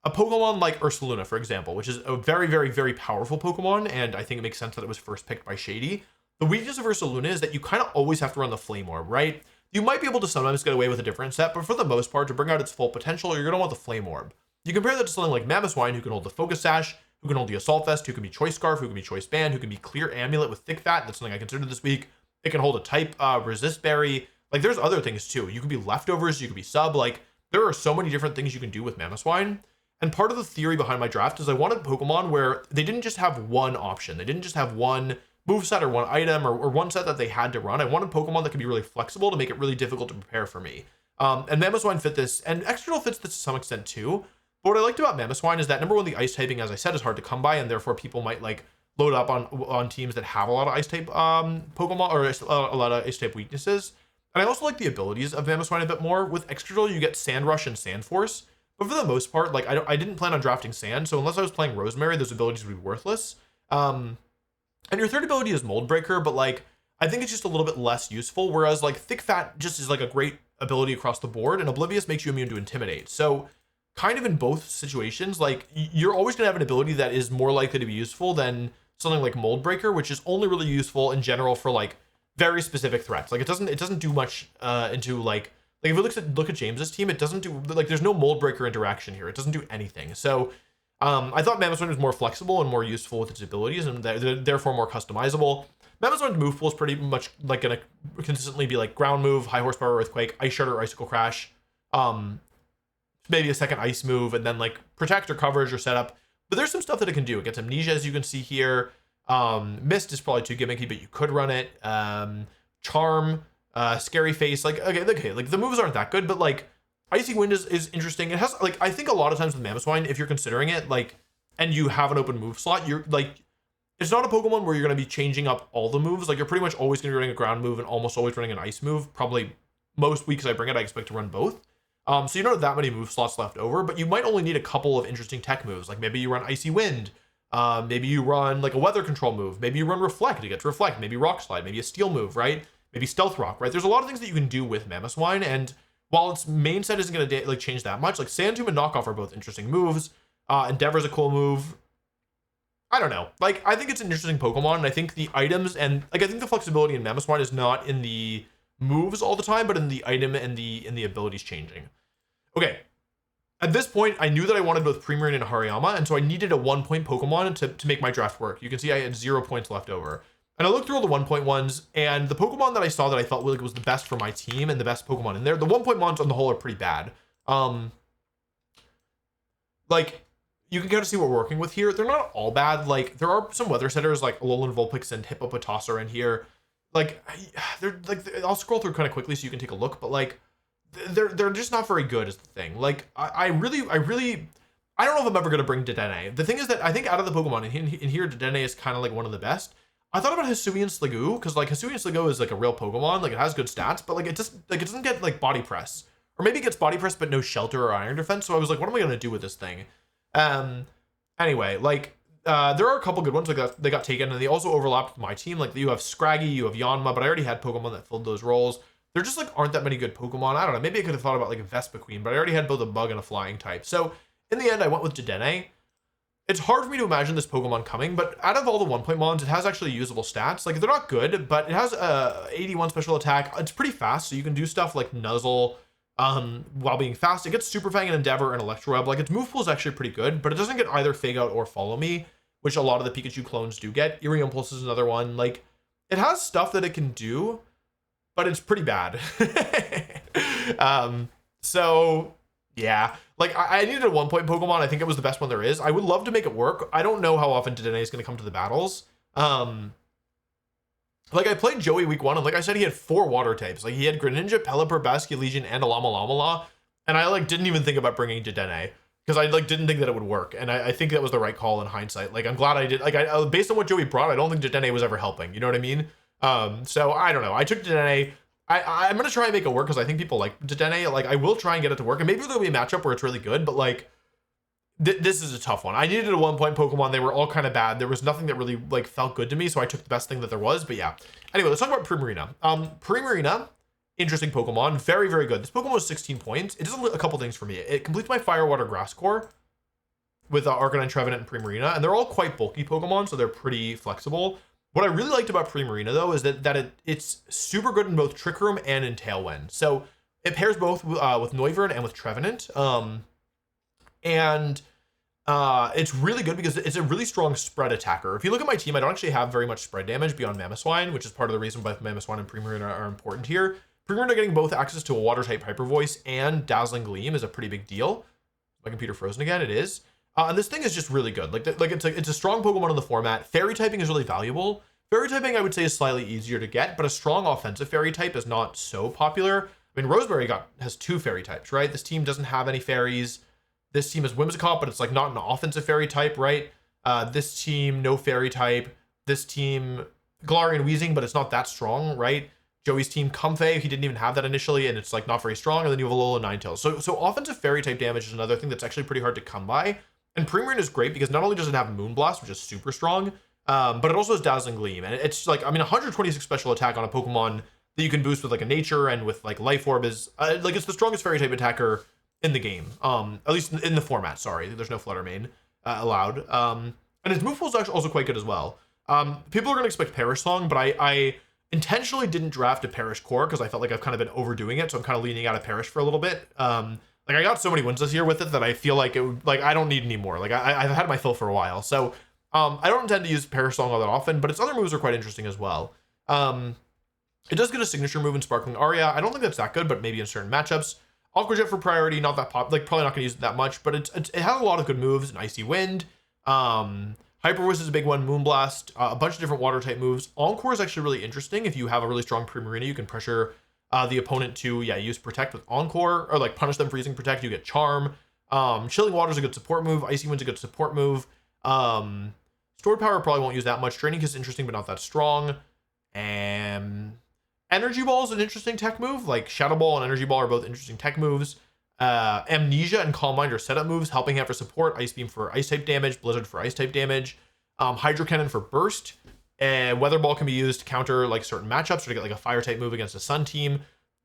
Pokemon like Ursaluna, for example, which is a very, very, very powerful Pokemon, and I think it makes sense that it was first picked by Shady. The weakness of Ursaluna is that you kind of always have to run the Flame Orb, right? You might be able to sometimes get away with a different set, but for the most part, to bring out its full potential, you're going to want the Flame Orb. You compare that to something like Mamoswine, who can hold the Focus Sash, who can hold the Assault Vest, who can be Choice Scarf, who can be Choice Band, who can be Clear Amulet with Thick Fat. That's something I considered this week. It can hold a type Resist Berry. Like there's other things too. You could be Leftovers, you could be Sub. Like there are so many different things you can do with Mamoswine. And part of the theory behind my draft is I wanted Pokemon where they didn't just have one option. They didn't just have one moveset or one item or one set that they had to run. I wanted Pokemon that could be really flexible to make it really difficult to prepare for me. And Mamoswine fit this, and Excadrill fits this to some extent too. But what I liked about Mamoswine is that number one, the ice typing, as I said, is hard to come by, and therefore people might like load up on teams that have a lot of ice type Pokemon or a lot of ice type weaknesses. And I also like the abilities of Mamoswine a bit more. With Excadrill, you get Sand Rush and Sand Force. But for the most part, like I didn't plan on drafting Sand, so unless I was playing Rosemary, those abilities would be worthless. And your third ability is Mold Breaker, but like I think it's just a little bit less useful. Whereas like Thick Fat just is like a great ability across the board, and Oblivious makes you immune to Intimidate. So kind of in both situations, like you're always gonna have an ability that is more likely to be useful than something like Mold Breaker, which is only really useful in general for like very specific threats. Like it doesn't do much into like if you look at James's team, it doesn't do like there's no Mold Breaker interaction here. It doesn't do anything. So I thought Mamoswine was more flexible and more useful with its abilities, and therefore more customizable. Mamoswine's move pool is pretty much like gonna consistently be like Ground Move, High Horsepower, Earthquake, Ice Shard or Icicle Crash, maybe a second Ice move, and then like Protect or Coverage or Setup. But there's some stuff that it can do. It gets Amnesia, as you can see here. Mist is probably too gimmicky, but you could run it. Charm, Scary Face, like okay, like the moves aren't that good, but like Icy Wind is interesting. It has like I think a lot of times with Mamoswine, if you're considering it, like, and you have an open move slot, you're like, it's not a Pokemon where you're gonna be changing up all the moves. Like you're pretty much always gonna be running a ground move and almost always running an ice move. Probably most weeks I bring it, I expect to run both. So you don't have that many move slots left over, but you might only need a couple of interesting tech moves. Like maybe you run Icy Wind. Maybe you run like a weather control move. Maybe you run Reflect to get to Reflect. Maybe Rock Slide. Maybe a Steel move, right? maybe Stealth Rock, right? There's a lot of things that you can do with Mamoswine, and while its main set isn't going to like change that much, like Sand Tomb and Knockoff are both interesting moves. Endeavor's a cool move. I don't know. Like, I think it's an interesting Pokemon, and I think the items and like I think the flexibility in Mamoswine is not in the moves all the time, but in the item and the abilities changing. Okay. At this point, I knew that I wanted both Primarina and Hariyama, and so I needed a 1-point Pokemon to make my draft work. You can see I had 0 points left over. And I looked through all the 1-point ones, and the Pokemon that I saw that I felt like was the best for my team and the best Pokemon in there, the 1-point ones on the whole are pretty bad. Like, you can kind of see what we're working with here. They're not all bad. Like, there are some weather setters like Alolan Vulpix and Hippopotas in here. Like, they're like, I'll scroll through kind of quickly so you can take a look, but like, they're just not very good is the thing. Like, I really I don't know if I'm ever gonna bring Dedenne. The thing is that I think out of the Pokemon in here, Dedenne is kind of like one of the best. I thought about Hisuian Sliggoo, because like Hisuian Sliggoo is like a real Pokemon, like it has good stats, but like it doesn't get like body press. Or maybe it gets body press but no shelter or iron defense. So I was like, what am I gonna do with this thing? Anyway, like there are a couple good ones like they got taken, and they also overlapped with my team. Like you have Scraggy, you have Yanma, but I already had Pokemon that filled those roles. There just like aren't that many good Pokemon. I don't know. Maybe I could have thought about like a Vespiquen, but I already had both a bug and a flying type. So in the end, I went with Dedenne. It's hard for me to imagine this Pokemon coming, but out of all the 1-point mons, it has actually usable stats. Like they're not good, but it has a 81 special attack. It's pretty fast, so you can do stuff like Nuzzle while being fast. It gets Super Fang and Endeavor and Electroweb. Like its move pool is actually pretty good, but it doesn't get either Fake Out or Follow Me, which a lot of the Pikachu clones do get. Eerie Impulse is another one. Like it has stuff that it can do, but it's pretty bad. So yeah, like I needed a 1-point Pokemon. I think it was the best one there is. I would love to make it work. I don't know how often Dedenne is going to come to the battles. Like I played Joey week 1, and like I said, he had 4 water types. Like he had Greninja, Pelipper, Basculin Legion, and a Lama, and I like didn't even think about bringing Dedenne because I like didn't think that it would work. And I think that was the right call in hindsight. Like I'm glad I did. Like based on what Joey brought, I don't think Dedenne was ever helping. You know what I mean? So I don't know. I took Dedenne. I'm gonna try and make it work because I think people like Dedenne. Like I will try and get it to work, and maybe there'll be a matchup where it's really good. But like this is a tough one. I needed a 1-point Pokemon. They were all kind of bad. There was nothing that really like felt good to me, so I took the best thing that there was. But yeah. Anyway, let's talk about Primarina. Primarina, interesting Pokemon, very very good. This Pokemon was 16 points. It does a couple things for me. It completes my Fire, Water, Grass core with Arcanine, Trevenant, and Primarina, and they're all quite bulky Pokemon, so they're pretty flexible. What I really liked about Primarina, though, is that it's super good in both Trick Room and in Tailwind. So it pairs both with Noivern and with Trevenant. And it's really good because it's a really strong spread attacker. If you look at my team, I don't actually have very much spread damage beyond Mamoswine, which is part of the reason both Mamoswine and Primarina are important here. Primarina getting both access to a Water-type Hyper Voice and Dazzling Gleam is a pretty big deal. My computer frozen again? It is. And this thing is just really good. Like it's a strong Pokemon in the format. Fairy typing is really valuable. Fairy typing I would say is slightly easier to get, but a strong offensive fairy type is not so popular. I mean, Roseberry has 2 fairy types, right? This team doesn't have any fairies. This team is Whimsicott, but it's like not an offensive fairy type, right? This team, no fairy type. This team, Galarian Weezing, but it's not that strong, right? Joey's team, Comfey, he didn't even have that initially, and it's like not very strong. And then you have Alola Ninetales. So offensive fairy type damage is another thing that's actually pretty hard to come by. And Primarina is great because not only does it have Moonblast, which is super strong, but it also has Dazzling Gleam. And it's like, I mean, 126 special attack on a Pokemon that you can boost with like a Nature and with like Life Orb is like it's the strongest fairy type attacker in the game. At least in the format, sorry. There's no Flutter Mane allowed. And his move pool is actually also quite good as well. People are going to expect Perish Song, but I intentionally didn't draft a Perish core because I felt like I've kind of been overdoing it. So I'm kind of leaning out of Perish for a little bit. Like I got so many wins this year with it that I feel like I don't need any more. Like I've had my fill for a while. So I don't intend to use Perish Song all that often, but its other moves are quite interesting as well. It does get a signature move in Sparkling Aria. I don't think that's that good, but maybe in certain matchups. Aqua Jet for priority, not that probably not gonna use it that much, but it has a lot of good moves. An Icy Wind, Hyper Voice is a big one. Moonblast, a bunch of different water type moves. Encore is actually really interesting. If you have a really strong Primarina, you can pressure the opponent to use Protect with Encore, or like punish them for using Protect. You get Charm. Chilling Water is a good support move. Icy Wind's a good support move. Stored Power probably won't use that much. Draining Kiss is interesting, but not that strong. And Energy Ball is an interesting tech move. Like Shadow Ball and Energy Ball are both interesting tech moves. Amnesia and Calm Mind are setup moves, helping out for support. Ice Beam for Ice type damage. Blizzard for Ice type damage. Hydro Cannon for burst. And Weather Ball can be used to counter like certain matchups or to get like a fire type move against a sun team.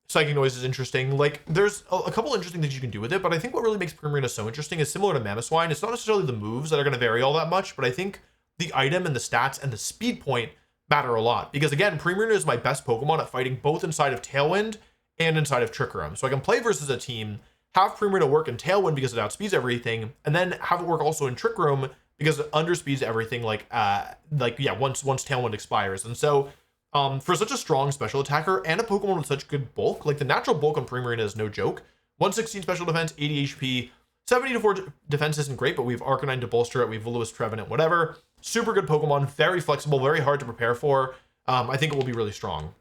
Psychic Noise is interesting. Like there's a couple interesting things you can do with it, but I think what really makes Primarina so interesting is similar to Mamoswine. It's not necessarily the moves that are going to vary all that much, but I think the item and the stats and the speed point matter a lot. Because again, Primarina is my best Pokemon at fighting both inside of Tailwind and inside of Trick Room. So I can play versus a team, have Primarina work in Tailwind because it outspeeds everything, and then have it work also in Trick Room because it underspeeds everything once Tailwind expires. And so for such a strong special attacker and a Pokemon with such good bulk, like the natural bulk on Primarina is no joke. 116 special defense, 80 HP, 70 to 4 defense isn't great, but we have Arcanine to bolster it. We have Lewis, Trevenant, whatever. Super good Pokemon, very flexible, very hard to prepare for. I think it will be really strong.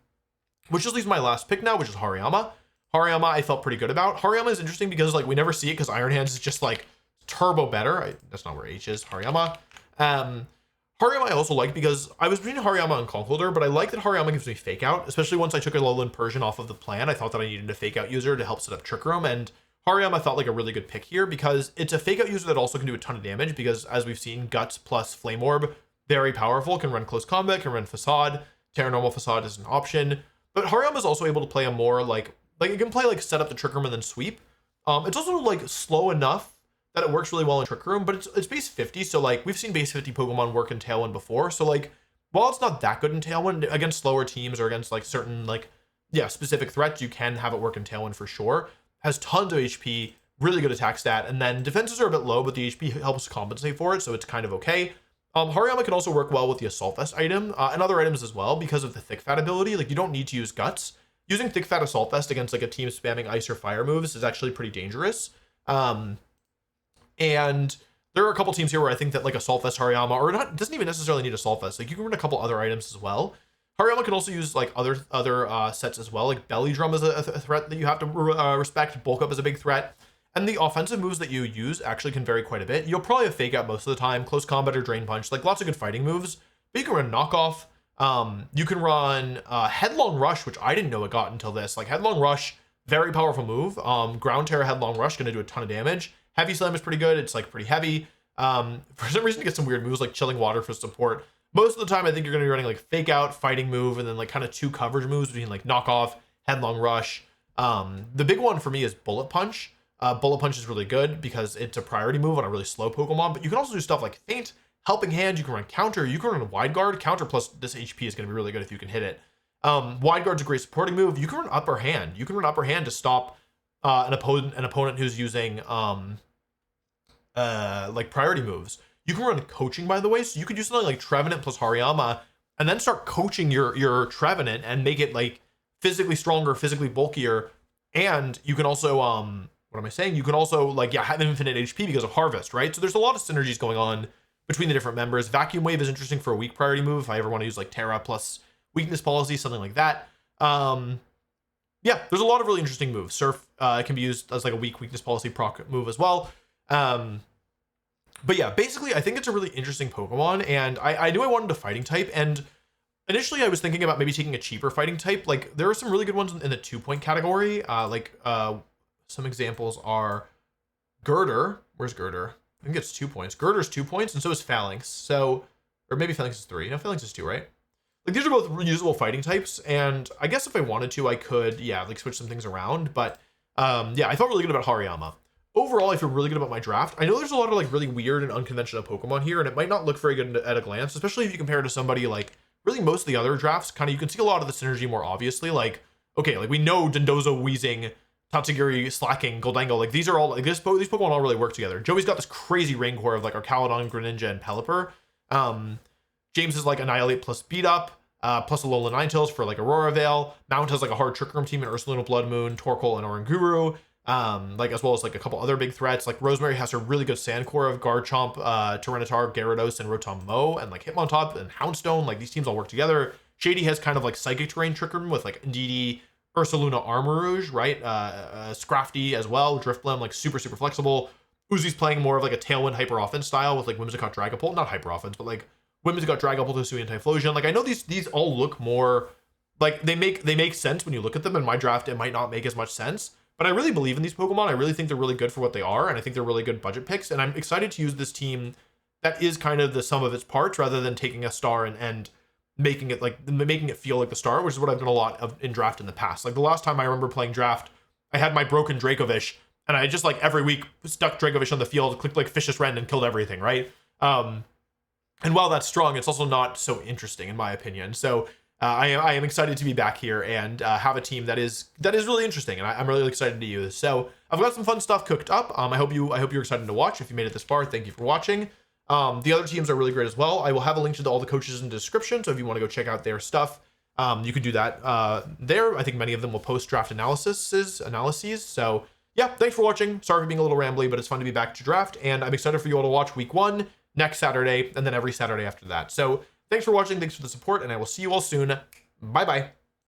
Which just leaves my last pick now, which is Hariyama. Hariyama I felt pretty good about. Hariyama is interesting because like we never see it because Iron Hands is just like turbo better. That's not where H is. Hariyama. Hariyama I also like because I was between Hariyama and Conkeldurr, but I like that Hariyama gives me Fake Out, especially once I took a Lowland Persian off of the plan. I thought that I needed a Fake Out user to help set up Trick Room, and Hariyama felt like a really good pick here because it's a Fake Out user that also can do a ton of damage because as we've seen, Guts plus Flame Orb, very powerful, can run Close Combat, can run Facade, Terra Normal Facade is an option, but Hariyama is also able to play a more like it can play like set up the Trick Room and then sweep. It's also like slow enough that it works really well in Trick Room, but it's base 50, so like we've seen base 50 Pokemon work in Tailwind before, so like while it's not that good in Tailwind, against slower teams or against like certain like specific threats, you can have it work in Tailwind for sure. Has tons of HP, really good attack stat, and then defenses are a bit low, but the HP helps compensate for it, so it's kind of okay. Hariyama can also work well with the Assault Vest item and other items as well because of the Thick Fat ability. Like you don't need to use Guts. Using Thick Fat Assault Vest against like a team spamming Ice or Fire moves is actually pretty dangerous. And there are a couple teams here where I think that like Assault Vest Hariyama, or not, doesn't even necessarily need Assault Vest. Like you can run a couple other items as well. Hariyama can also use like other sets as well. Like Belly Drum is a threat that you have to respect. Bulk Up is a big threat. And the offensive moves that you use actually can vary quite a bit. You'll probably have Fake Out most of the time, Close Combat or Drain Punch, like lots of good fighting moves. But you can run Knockoff. You can run Headlong Rush, which I didn't know it got until this. Like Headlong Rush, very powerful move. Ground Terror Headlong Rush, gonna do a ton of damage. Heavy Slam is pretty good. It's like pretty heavy. For some reason, to get some weird moves like Chilling Water for support. Most of the time, I think you're gonna be running like Fake Out, Fighting Move, and then like kind of two coverage moves between like Knockoff, Headlong Rush. The big one for me is Bullet Punch. Bullet Punch is really good because it's a priority move on a really slow Pokemon, but you can also do stuff like Feint, Helping Hand, you can run Counter, you can run Wide Guard. Counter plus this HP is going to be really good if you can hit it. Wide Guard's a great supporting move. You can run Upper Hand. You can run Upper Hand to stop an opponent who's using like priority moves. You can run Coaching, by the way, so you could use something like Trevenant plus Hariyama and then start coaching your Trevenant and make it like physically stronger, physically bulkier, and you can also what am I saying? You can also like have infinite HP because of Harvest, right? So there's a lot of synergies going on between the different members. Vacuum Wave is interesting for a weak priority move if I ever want to use like Terra plus Weakness Policy, something like that. Yeah, there's a lot of really interesting moves. Surf can be used as like a weak Weakness Policy proc move as well. But yeah, basically I think it's a really interesting Pokemon, and I knew I wanted a fighting type, and initially I was thinking about maybe taking a cheaper fighting type. Like there are some really good ones in the 2-point category. Some examples are Girder. Where's Girder? I think it's 2 points. Girder's 2 points, and so is Phalanx. So, or maybe Phalanx is 3. No, Phalanx is 2, right? Like these are both reusable fighting types, and I guess if I wanted to, I could, like switch some things around. But yeah, I felt really good about Hariyama. Overall, I feel really good about my draft. I know there's a lot of like really weird and unconventional Pokemon here, and it might not look very good at a glance, especially if you compare it to somebody like really most of the other drafts. Kind of, you can see a lot of the synergy more obviously. Like, okay, like we know Dondozo, Weezing, Tatsugiri, Slacking, Goldango, like these are all like these Pokemon all really work together. Joey's got this crazy Rancor of like Arcaludon, Greninja, and Pelipper. James is like Annihilate plus Beat Up, plus Alola Ninetales for like Aurora Veil. Mount has like a hard Trick Room team in Ursaluna Blood Moon, Torkoal, and Oranguru. Like as well as like a couple other big threats. Like Rosemary has her really good Sandcore of Garchomp, Tyranitar, Gyarados, and Rotom-Mow, and like Hitmontop and Houndstone. Like these teams all work together. Shady has kind of like Psychic Terrain Trick Room with like Indeedee, Ursaluna, Armarouge, right? Scrafty as well, Drifblim, like super flexible. Uzi's playing more of like a Tailwind Hyper Offense style with like Whimsicott, Dragapult, not Hyper Offense, but like Whimsicott, Dragapult, Hisuian, Typhlosion. Like I know these all look more like they make sense when you look at them. In my draft, it might not make as much sense, but I really believe in these Pokemon. I really think they're really good for what they are, and I think they're really good budget picks. And I'm excited to use this team that is kind of the sum of its parts rather than taking a star and making it feel like the start, which is what I've done a lot of in draft in the past. Like the last time I remember playing draft, I had my broken Dracovish, and I just like every week stuck Dracovish on the field, clicked like Vicious Rend, and killed everything, right? And while that's strong, it's also not so interesting in my opinion. So I am excited to be back here and have a team that is really interesting, and I'm really excited to use. So I've got some fun stuff cooked up. I hope you're excited to watch. If you made it this far, thank you for watching. The other teams are really great as well. I will have a link to all the coaches in the description, so if you want to go check out their stuff, you can do that there. I think many of them will post draft analyses. So yeah, thanks for watching. Sorry for being a little rambly, but it's fun to be back to draft, and I'm excited for you all to watch week 1 next Saturday, and then every Saturday after that. So thanks for watching, thanks for the support, and I will see you all soon. Bye bye.